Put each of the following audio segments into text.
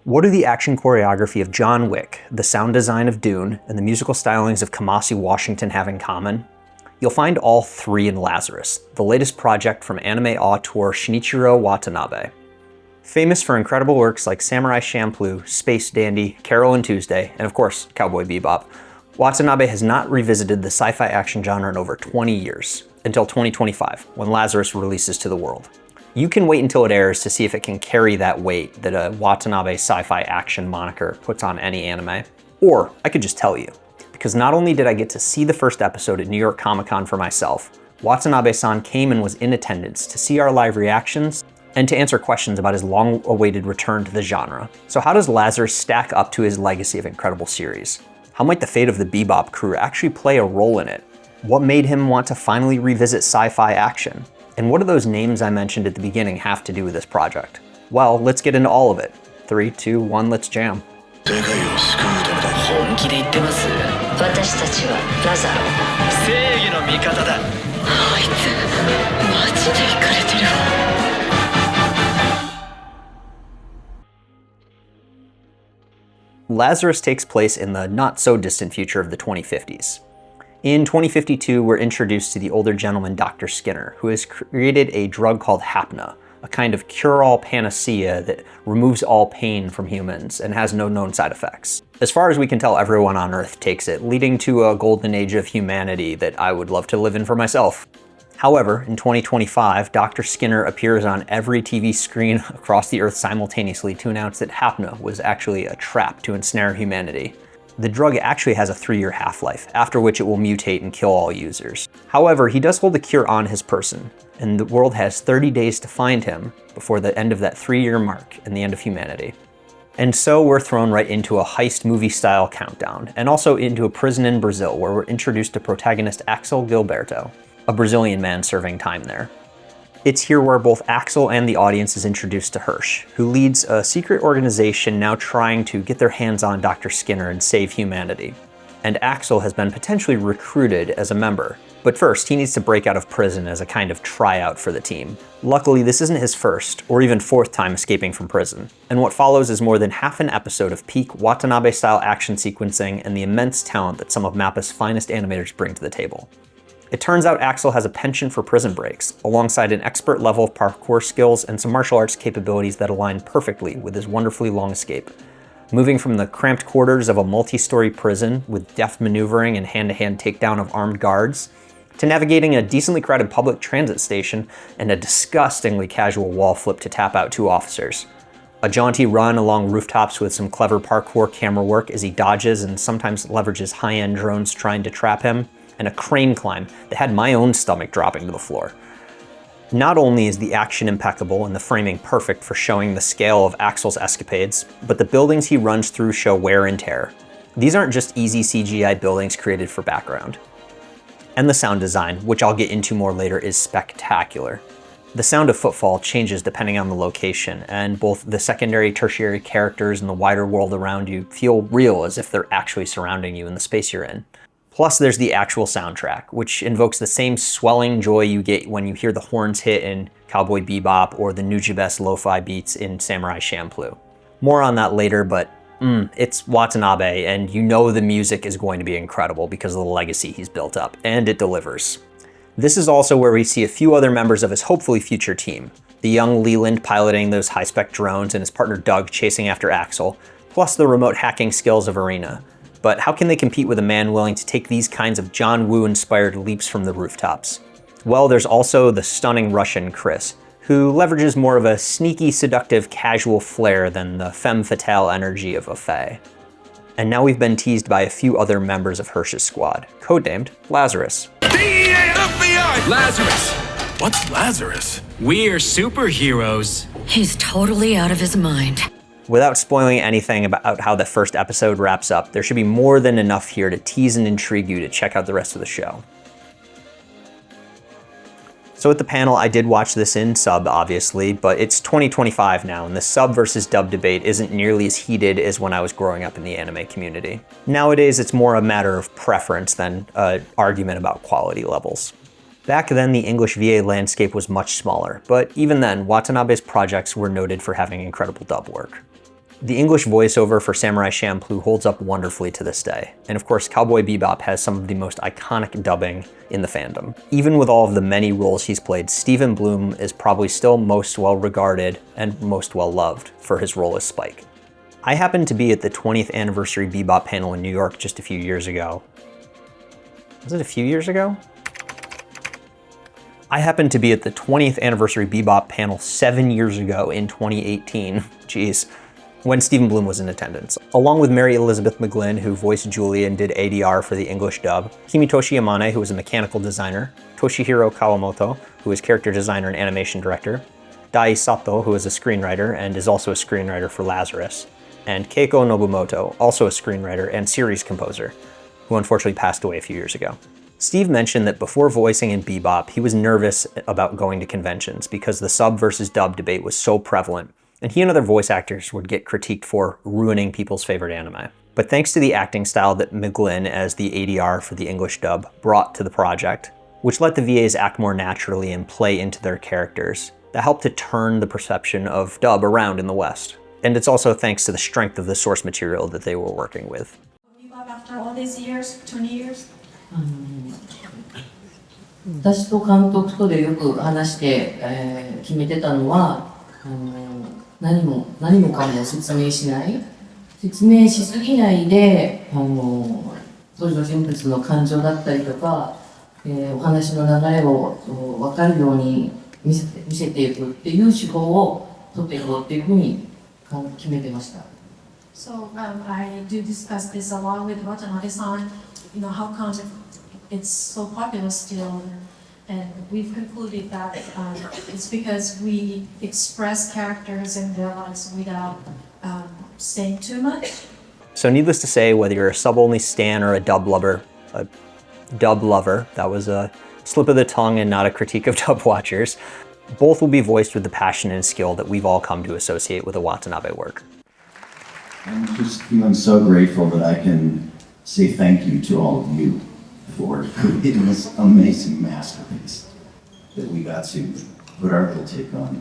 What do the action choreography of John Wick, the sound design of Dune, and the musical stylings of Kamasi Washington have in common? You'll find all three in Lazarus, the latest project from anime auteur Shinichiro Watanabe. Famous for incredible works like Samurai Champloo, Space Dandy, Carol and Tuesday, and of course, Cowboy Bebop, Watanabe has not revisited the sci-fi action genre in over 20 years, until 2025, when Lazarus releases to the world. You can wait until it airs to see if it can carry that weight that a Watanabe sci-fi action moniker puts on any anime. Or I could just tell you, because not only did I get to see the first episode at New York Comic-Con for myself, Watanabe-san came and was in attendance to see our live reactions and to answer questions about his long-awaited return to the genre. So how does Lazarus stack up to his legacy of incredible series? How might the fate of the Bebop crew actually play a role in it? What made him want to finally revisit sci-fi action? And what do those names I mentioned at the beginning have to do with this project? Well, let's get into all of it. 3, 2, 1, let's jam. Lazarus takes place in the not-so-distant future of the 2050s. In 2052, we're introduced to the older gentleman Dr. Skinner, who has created a drug called Hapna, a kind of cure-all panacea that removes all pain from humans and has no known side effects. As far as we can tell, everyone on Earth takes it, leading to a golden age of humanity that I would love to live in for myself. However, in 2025, Dr. Skinner appears on every TV screen across the Earth simultaneously to announce that Hapna was actually a trap to ensnare humanity. The drug actually has a 3-year half-life, after which it will mutate and kill all users. However, he does hold the cure on his person, and the world has 30 days to find him before the end of that 3-year mark and the end of humanity. And so we're thrown right into a heist movie-style countdown, and also into a prison in Brazil where we're introduced to protagonist Axel Gilberto, a Brazilian man serving time there. It's here where both Axel and the audience is introduced to Hirsch, who leads a secret organization now trying to get their hands on Dr. Skinner and save humanity. And Axel has been potentially recruited as a member, but first he needs to break out of prison as a kind of tryout for the team. Luckily, this isn't his first, or even fourth time escaping from prison, and what follows is more than half an episode of peak Watanabe-style action sequencing and the immense talent that some of MAPPA's finest animators bring to the table. It turns out Axel has a penchant for prison breaks, alongside an expert level of parkour skills and some martial arts capabilities that align perfectly with his wonderfully long escape. Moving from the cramped quarters of a multi-story prison with deft maneuvering and hand-to-hand takedown of armed guards, to navigating a decently crowded public transit station and a disgustingly casual wall flip to tap out 2 officers. A jaunty run along rooftops with some clever parkour camera work as he dodges and sometimes leverages high-end drones trying to trap him, and a crane climb that had my own stomach dropping to the floor. Not only is the action impeccable and the framing perfect for showing the scale of Axel's escapades, but the buildings he runs through show wear and tear. These aren't just easy CGI buildings created for background. And the sound design, which I'll get into more later, is spectacular. The sound of footfall changes depending on the location, and both the secondary, tertiary characters and the wider world around you feel real as if they're actually surrounding you in the space you're in. Plus, there's the actual soundtrack, which invokes the same swelling joy you get when you hear the horns hit in Cowboy Bebop or the Nujibes lo-fi beats in Samurai Champloo. More on that later, but it's Watanabe, and you know the music is going to be incredible because of the legacy he's built up, and it delivers. This is also where we see a few other members of his hopefully future team. The young Leland piloting those high-spec drones and his partner Doug chasing after Axel, plus the remote hacking skills of Arena. But how can they compete with a man willing to take these kinds of John Woo-inspired leaps from the rooftops? Well, there's also the stunning Russian Chris, who leverages more of a sneaky, seductive, casual flair than the femme fatale energy of a fae. And now we've been teased by a few other members of Hirsch's squad, codenamed Lazarus. DEA, FBI! Lazarus! What's Lazarus? We're superheroes. He's totally out of his mind. Without spoiling anything about how the first episode wraps up, there should be more than enough here to tease and intrigue you to check out the rest of the show. So at the panel, I did watch this in sub, obviously, but it's 2025 now, and the sub versus dub debate isn't nearly as heated as when I was growing up in the anime community. Nowadays, it's more a matter of preference than an argument about quality levels. Back then, the English VA landscape was much smaller, but even then, Watanabe's projects were noted for having incredible dub work. The English voiceover for Samurai Champloo holds up wonderfully to this day, and of course Cowboy Bebop has some of the most iconic dubbing in the fandom. Even with all of the many roles he's played, Steven Blum is probably still most well regarded and most well loved for his role as Spike. I happened to be at the 20th anniversary Bebop panel in New York just a few years ago. Was it a few years ago? I happened to be at the 20th anniversary Bebop panel 7 years ago in 2018. Jeez. When Steven Blum was in attendance, along with Mary Elizabeth McGlynn, who voiced Julie and did ADR for the English dub, Himitoshi Yamane, who was a mechanical designer, Toshihiro Kawamoto, who is character designer and animation director, Dai Sato, who is a screenwriter and is also a screenwriter for Lazarus, and Keiko Nobumoto, also a screenwriter and series composer, who unfortunately passed away a few years ago. Steve mentioned that before voicing in Bebop, he was nervous about going to conventions because the sub versus dub debate was so prevalent, and he and other voice actors would get critiqued for ruining people's favorite anime. But thanks to the acting style that McGlynn, as the ADR for the English dub, brought to the project, which let the VAs act more naturally and play into their characters, that helped to turn the perception of dub around in the West. And it's also thanks to the strength of the source material that they were working with. After all these years, 20 years? 私と監督とでよく話して、決めてたのは、何もかも説明しない。説明しすぎないで、登場人物の感情だったりとか、お話の流れを分かるように見せていくっていう手法を取っていこうっていうふうに決めてました。So I do discuss this along with Watanabe-san, how come it's so popular still, and we've concluded that it's because we express characters and their lives without saying too much. So needless to say, whether you're a sub-only stan or a dub lover, that was a slip of the tongue and not a critique of dub watchers, both will be voiced with the passion and skill that we've all come to associate with a Watanabe work. I'm just feeling so grateful that I can say thank you to all of you for creating this amazing masterpiece that we got to put our little take on.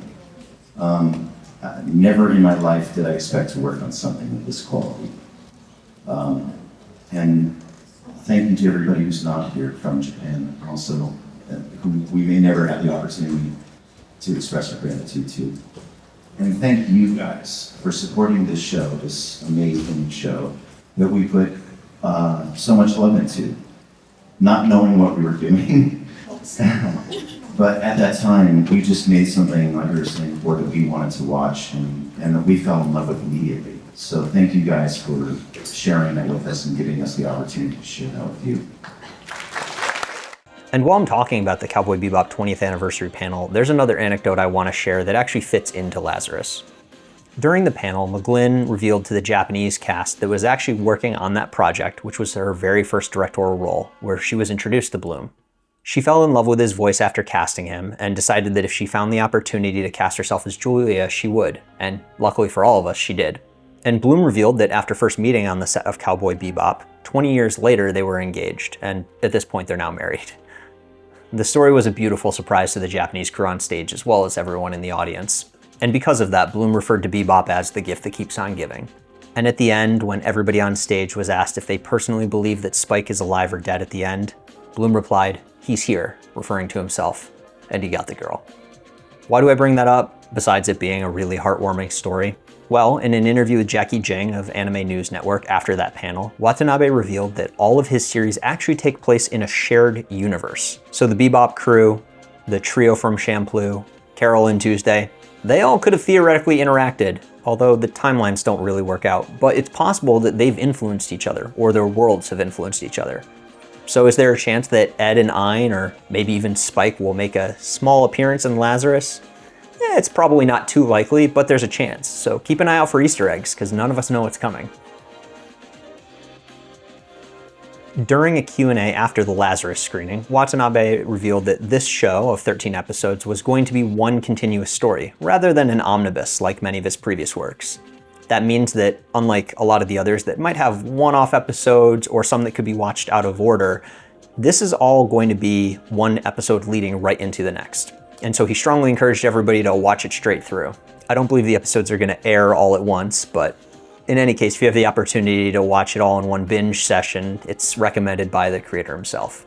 Never in my life did I expect to work on something of this quality. And thank you to everybody who's not here from Japan also, who we may never have the opportunity to express our gratitude to. And thank you guys for supporting this show, this amazing show that we put so much love into, not knowing what we were doing. But at that time, we just made something, like we were saying before, that we wanted to watch and that we fell in love with immediately. So thank you guys for sharing that with us and giving us the opportunity to share that with you. And while I'm talking about the Cowboy Bebop 20th anniversary panel, there's another anecdote I want to share that actually fits into Lazarus. During the panel, McGlynn revealed to the Japanese cast that was actually working on that project, which was her very first directorial role, where she was introduced to Blum. She fell in love with his voice after casting him, and decided that if she found the opportunity to cast herself as Julia, she would, and luckily for all of us, she did. And Blum revealed that after first meeting on the set of Cowboy Bebop, 20 years later they were engaged, and at this point they're now married. The story was a beautiful surprise to the Japanese crew on stage as well as everyone in the audience. And because of that, Blum referred to Bebop as the gift that keeps on giving. And at the end, when everybody on stage was asked if they personally believe that Spike is alive or dead at the end, Blum replied, "He's here," referring to himself, and he got the girl. Why do I bring that up, besides it being a really heartwarming story? Well, in an interview with Jackie Jing of Anime News Network after that panel, Watanabe revealed that all of his series actually take place in a shared universe. So the Bebop crew, the trio from Champloo, Carol and Tuesday, they all could have theoretically interacted, although the timelines don't really work out. But it's possible that they've influenced each other, or their worlds have influenced each other. So is there a chance that Ed and Ein, or maybe even Spike, will make a small appearance in Lazarus? It's probably not too likely, but there's a chance. So keep an eye out for Easter eggs, because none of us know what's coming. During a Q&A after the Lazarus screening, Watanabe revealed that this show of 13 episodes was going to be one continuous story, rather than an omnibus like many of his previous works. That means that, unlike a lot of the others that might have one-off episodes or some that could be watched out of order, this is all going to be one episode leading right into the next. And so he strongly encouraged everybody to watch it straight through. I don't believe the episodes are going to air all at once, but In any case, if you have the opportunity to watch it all in one binge session, it's recommended by the creator himself.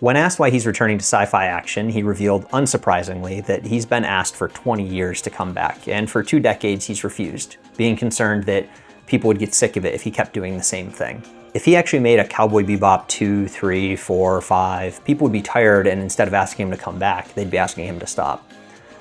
When asked why he's returning to sci-fi action, he revealed, unsurprisingly, that he's been asked for 20 years to come back, and for 2 decades he's refused, being concerned that people would get sick of it if he kept doing the same thing. If he actually made a Cowboy Bebop 2, 3, 4, 5, people would be tired, and instead of asking him to come back, they'd be asking him to stop.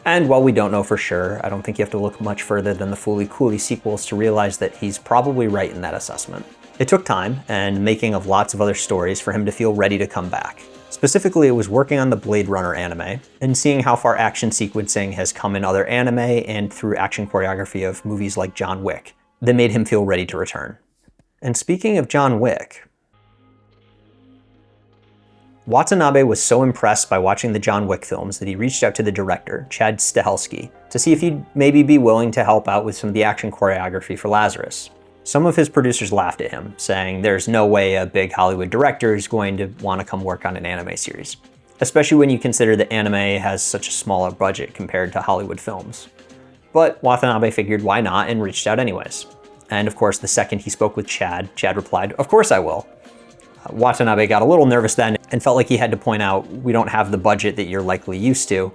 And while we don't know for sure, I don't think you have to look much further than the Fooly Cooly sequels to realize that he's probably right in that assessment. It took time, and making of lots of other stories for him to feel ready to come back. Specifically, it was working on the Blade Runner anime, and seeing how far action sequencing has come in other anime and through action choreography of movies like John Wick, that made him feel ready to return. And speaking of John Wick, Watanabe was so impressed by watching the John Wick films that he reached out to the director, Chad Stahelski, to see if he'd maybe be willing to help out with some of the action choreography for Lazarus. Some of his producers laughed at him, saying there's no way a big Hollywood director is going to want to come work on an anime series, especially when you consider that anime has such a smaller budget compared to Hollywood films. But Watanabe figured why not and reached out anyways. And of course, the second he spoke with Chad replied, "Of course I will." Watanabe got a little nervous then and felt like he had to point out, "We don't have the budget that you're likely used to."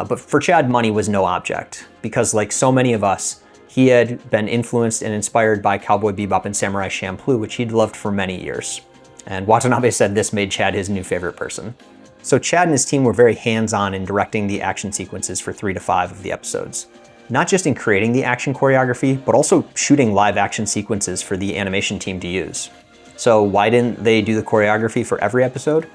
But for Chad, money was no object, because like so many of us, he had been influenced and inspired by Cowboy Bebop and Samurai Champloo, which he'd loved for many years. And Watanabe said this made Chad his new favorite person. So Chad and his team were very hands-on in directing the action sequences for 3 to 5 of the episodes. Not just in creating the action choreography, but also shooting live action sequences for the animation team to use. So why didn't they do the choreography for every episode?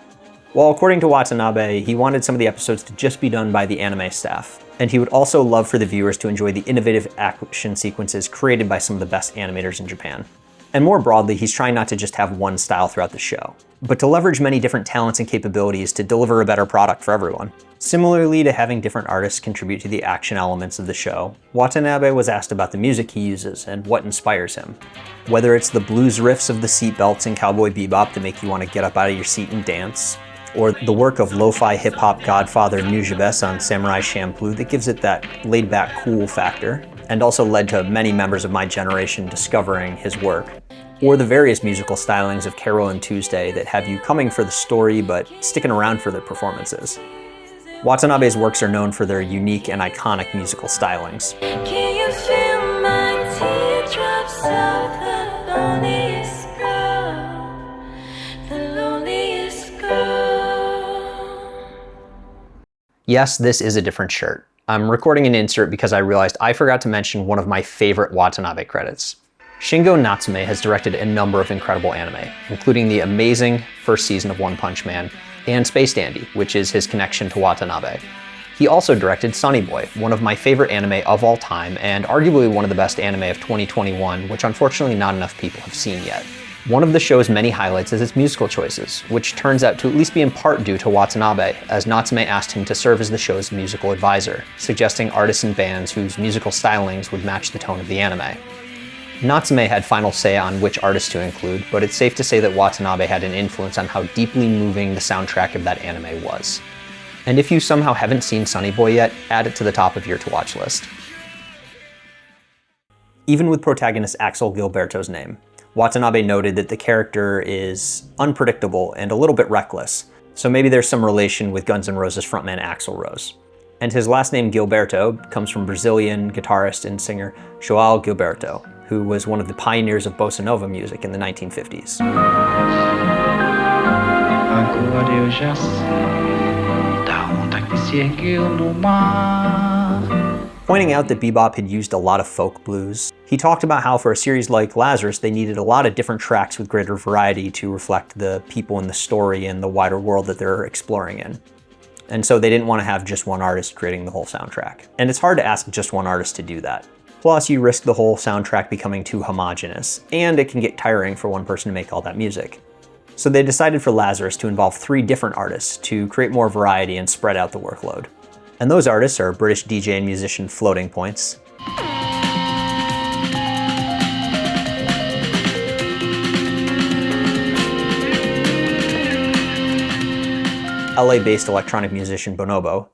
Well, according to Watanabe, he wanted some of the episodes to just be done by the anime staff. And he would also love for the viewers to enjoy the innovative action sequences created by some of the best animators in Japan. And more broadly, he's trying not to just have one style throughout the show, but to leverage many different talents and capabilities to deliver a better product for everyone. Similarly to having different artists contribute to the action elements of the show, Watanabe was asked about the music he uses and what inspires him. Whether it's the blues riffs of the seatbelts in Cowboy Bebop that make you want to get up out of your seat and dance, or the work of lo-fi hip-hop godfather Nujabes on Samurai Champloo that gives it that laid-back cool factor, and also led to many members of my generation discovering his work, or the various musical stylings of Carol and Tuesday that have you coming for the story but sticking around for their performances. Watanabe's works are known for their unique and iconic musical stylings. Can you feel my teardrops of the loneliest girl? The loneliest girl. Yes, this is a different shirt. I'm recording an insert because I realized I forgot to mention one of my favorite Watanabe credits. Shingo Natsume has directed a number of incredible anime, including the amazing first season of One Punch Man, and Space Dandy, which is his connection to Watanabe. He also directed Sonny Boy, one of my favorite anime of all time, and arguably one of the best anime of 2021, which unfortunately not enough people have seen yet. One of the show's many highlights is its musical choices, which turns out to at least be in part due to Watanabe, as Natsume asked him to serve as the show's musical advisor, suggesting artists and bands whose musical stylings would match the tone of the anime. Natsume had final say on which artists to include, but it's safe to say that Watanabe had an influence on how deeply moving the soundtrack of that anime was. And if you somehow haven't seen Sonny Boy yet, add it to the top of your to-watch list. Even with protagonist Axel Gilberto's name, Watanabe noted that the character is unpredictable and a little bit reckless, so maybe there's some relation with Guns N' Roses frontman Axl Rose. And his last name Gilberto comes from Brazilian guitarist and singer João Gilberto, who was one of the pioneers of bossa nova music in the 1950s. Agora eu já sei da onda que se ergueu no mar. Pointing out that Bebop had used a lot of folk blues, he talked about how for a series like Lazarus, they needed a lot of different tracks with greater variety to reflect the people in the story and the wider world that they're exploring in. And so they didn't want to have just one artist creating the whole soundtrack. And it's hard to ask just one artist to do that. Plus, you risk the whole soundtrack becoming too homogeneous, and it can get tiring for one person to make all that music. So they decided for Lazarus to involve 3 different artists to create more variety and spread out the workload. And those artists are British DJ and musician Floating Points, LA-based electronic musician Bonobo,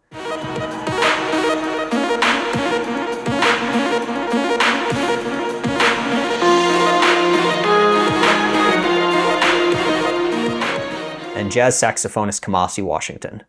and jazz saxophonist Kamasi Washington.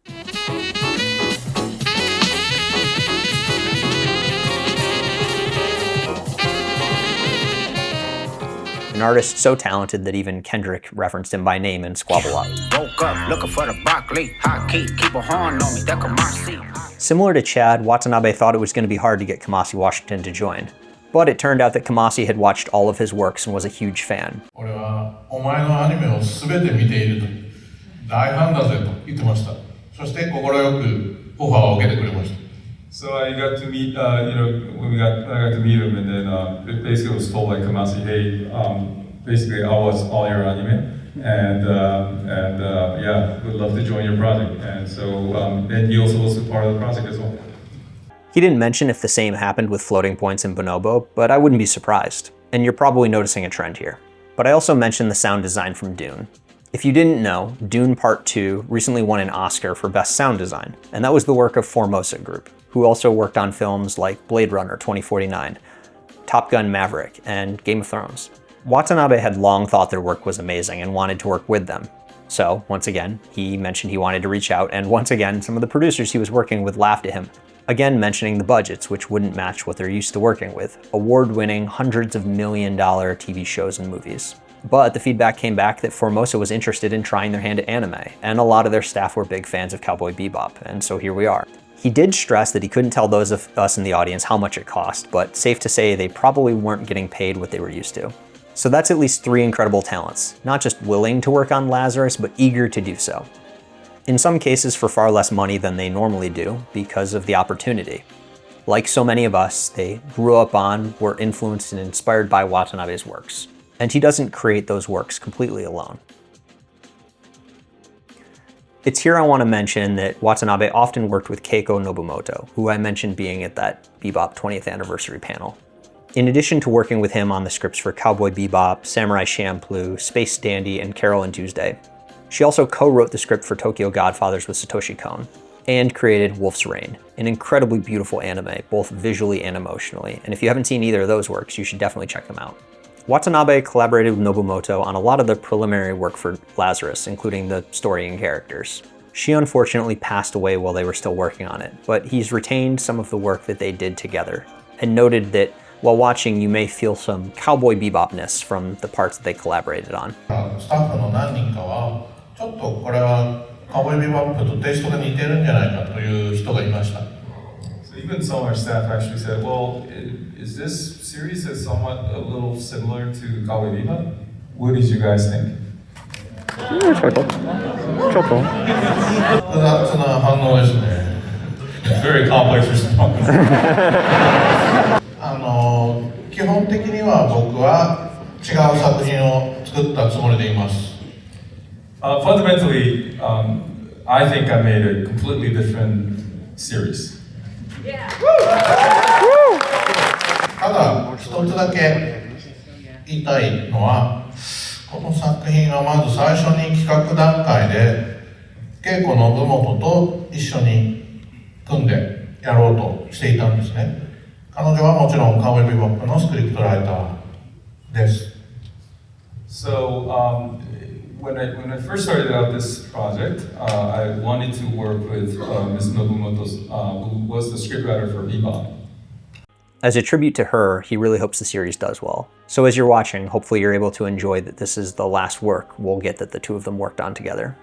An artist so talented that even Kendrick referenced him by name in Squabble Out. Woke up looking for the broccoli. Hot keep a horn on me. That Kamasi. Similar to Chad, Watanabe thought it was going to be hard to get Kamasi Washington to join. But it turned out that Kamasi had watched all of his works and was a huge fan. 俺はお前のアニメを全て見ていると大ファンだぜと言ってました。そして快くオファーを受けてくれました。 So I got to meet, when I got to meet him, and then basically was told by Kamasi, hey, basically I was all your anime, and yeah, would love to join your project. And so, and he also was a part of the project as well. He didn't mention if the same happened with Floating Points in Bonobo, but I wouldn't be surprised. And you're probably noticing a trend here. But I also mentioned the sound design from Dune. If you didn't know, Dune Part 2 recently won an Oscar for Best Sound Design, and that was the work of Formosa Group, who also worked on films like Blade Runner 2049, Top Gun Maverick, and Game of Thrones. Watanabe had long thought their work was amazing and wanted to work with them. So, once again, he mentioned he wanted to reach out, and once again, some of the producers he was working with laughed at him, again mentioning the budgets, which wouldn't match what they're used to working with, award-winning hundreds of million-dollar TV shows and movies. But the feedback came back that Formosa was interested in trying their hand at anime, and a lot of their staff were big fans of Cowboy Bebop, and so here we are. He did stress that he couldn't tell those of us in the audience how much it cost, but safe to say they probably weren't getting paid what they were used to. So that's at least 3 incredible talents, not just willing to work on Lazarus, but eager to do so. In some cases for far less money than they normally do because of the opportunity. Like so many of us, they grew up on, were influenced and inspired by Watanabe's works. And he doesn't create those works completely alone. It's here I want to mention that Watanabe often worked with Keiko Nobumoto, who I mentioned being at that Bebop 20th anniversary panel. In addition to working with him on the scripts for Cowboy Bebop, Samurai Champloo, Space Dandy, and Carol and Tuesday, she also co-wrote the script for Tokyo Godfathers with Satoshi Kon, and created Wolf's Rain, an incredibly beautiful anime, both visually and emotionally, and if you haven't seen either of those works, you should definitely check them out. Watanabe collaborated with Nobumoto on a lot of the preliminary work for Lazarus, including the story and characters. She unfortunately passed away while they were still working on it, but he's retained some of the work that they did together, and noted that while watching you may feel some Cowboy Bebop-ness from the parts that they collaborated on. スタッフの何人かはちょっとこれはカウボーイビバップとテイストが似てるんじゃないかという人がいました。 So even some of our staff actually said, well, is this series is somewhat a little similar to Cowboy Bebop? What did you guys think? 複雑な反応ですね。Very complex response. 基本的には僕は違う作品を作ったつもりでいます。Fundamentally, I think I made a completely different series. ただ一つだけ言いたいのは、この作品はまず最初に企画段階で稽古信元と一緒に組んでやろうとしていたんですね。彼女はもちろんカウボーイビバップのスクリプトライターです。So when I first started out this project, I wanted to work with Ms. Nobumoto, who was the scriptwriter for Bebop. As a tribute to her, he really hopes the series does well. So as you're watching, hopefully you're able to enjoy that this is the last work we'll get that the two of them worked on together.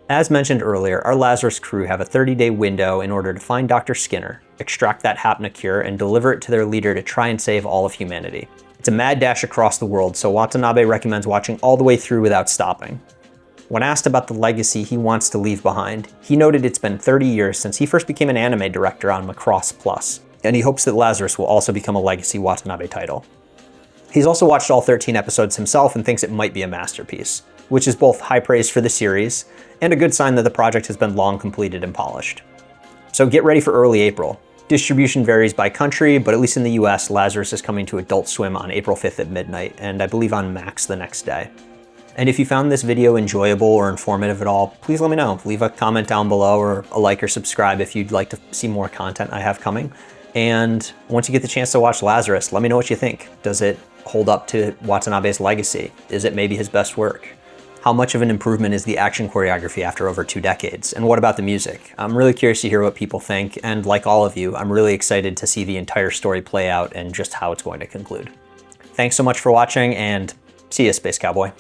As mentioned earlier, our Lazarus crew have a 30-day window in order to find Dr. Skinner, extract that Hapna cure, and deliver it to their leader to try and save all of humanity. It's a mad dash across the world, so Watanabe recommends watching all the way through without stopping. When asked about the legacy he wants to leave behind, he noted it's been 30 years since he first became an anime director on Macross Plus, and he hopes that Lazarus will also become a legacy Watanabe title. He's also watched all 13 episodes himself and thinks it might be a masterpiece, which is both high praise for the series and a good sign that the project has been long completed and polished. So get ready for early April. Distribution varies by country, but at least in the US, Lazarus is coming to Adult Swim on April 5th at midnight, and I believe on Max the next day. And if you found this video enjoyable or informative at all, please let me know. Leave a comment down below or a like or subscribe if you'd like to see more content I have coming. And once you get the chance to watch Lazarus, let me know what you think. Does it hold up to Watanabe's legacy? Is it maybe his best work? How much of an improvement is the action choreography after over 2 decades? And what about the music? I'm really curious to hear what people think, and like all of you, I'm really excited to see the entire story play out and just how it's going to conclude. Thanks so much for watching, and see ya, Space Cowboy.